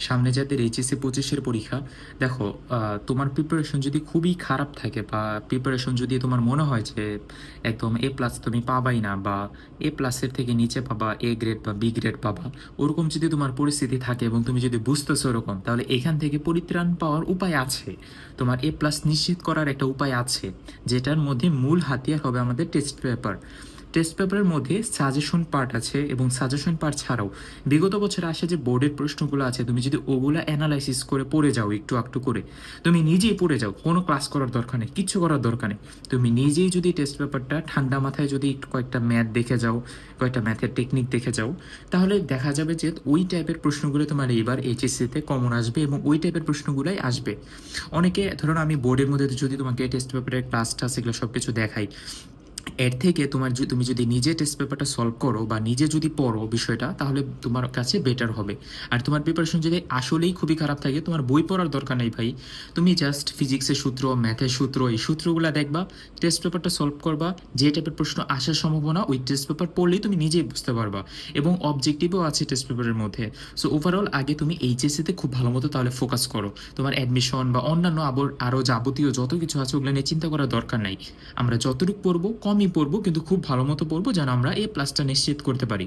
সামনে যাদের এইচএসসি 25-এর পরীক্ষা, দেখো, তোমার প্রিপারেশন যদি খুবই খারাপ থাকে বা প্রিপারেশন যদি তোমার মনে হয় যে একদম এ প্লাস তুমি পাবাই না, বা এ প্লাসের থেকে নিচে পাবা, এ গ্রেড বা বি গ্রেড পাবা, ওরকম যদি তোমার পরিস্থিতি থাকে এবং তুমি যদি বুঝতেছো ওরকম, তাহলে এখান থেকে পরিত্রাণ পাওয়ার উপায় আছে। তোমার এ প্লাস নিশ্চিত করার একটা উপায় আছে, যেটার মধ্যে মূল হাতিয়ার হবে আমাদের টেস্ট পেপার। টেস্ট পেপারের মধ্যে সাজেশন পার্ট আছে, এবং সাজেশন পার্ট ছাড়াও বিগত বছরে আসে যে বোর্ডের প্রশ্নগুলো আছে, তুমি যদি ওগুলা অ্যানালাইসিস করে পড়ে যাও একটু একটু করে, তুমি নিজেই পড়ে যাও, কোনো ক্লাস করার দরকার নেই, কিচ্ছু করার দরকার নেই, তুমি নিজেই যদি টেস্ট পেপারটা ঠান্ডা মাথায় যদি একটু কয়েকটা ম্যাথ দেখে যাও, কয়েকটা ম্যাথের টেকনিক দেখে যাও, তাহলে দেখা যাবে যে ওই টাইপের প্রশ্নগুলো তোমার এইবার এইচএসসিতে কমন আসবে, এবং ওই টাইপের প্রশ্নগুলোই আসবে। অনেকে ধরুন, আমি বোর্ডের মধ্যে যদি তোমাকে টেস্ট পেপারের ক্লাস টাস এগুলো সব কিছু দেখাই, এর থেকে তোমার তুমি যদি নিজে টেস্ট পেপারটা সলভ করো বা নিজে যদি পড়ো বিষয়টা, তাহলে তোমার কাছে বেটার হবে। আর তোমার প্রিপারেশন যদি আসলেই খুবই খারাপ থাকে, তোমার বই পড়ার দরকার নেই ভাই, তুমি জাস্ট ফিজিক্সের সূত্র, ম্যাথের সূত্র, এই সূত্রগুলো দেখবা, টেস্ট পেপারটা সলভ করবা, যে টাইপের প্রশ্ন আসার সম্ভাবনা ওই টেস্ট পেপার পড়লেই তুমি নিজেই বুঝতে পারবা। এবং অবজেক্টিভও আছে টেস্ট পেপারের মধ্যে। সো ওভারঅল আগে তুমি এইচএসসিতে খুব ভালো মতো তাহলে ফোকাস করো, তোমার অ্যাডমিশন বা অন্যান্য আরও যাবতীয় যত কিছু আছে ওগুলো নিয়ে চিন্তা করার দরকার নাই। আমরা যতটুকু পড়বো কমই পড়বো, কিন্তু খুব ভালো মতো পড়বো, যেন আমরা এ প্লাসটা নিশ্চিত করতে পারি।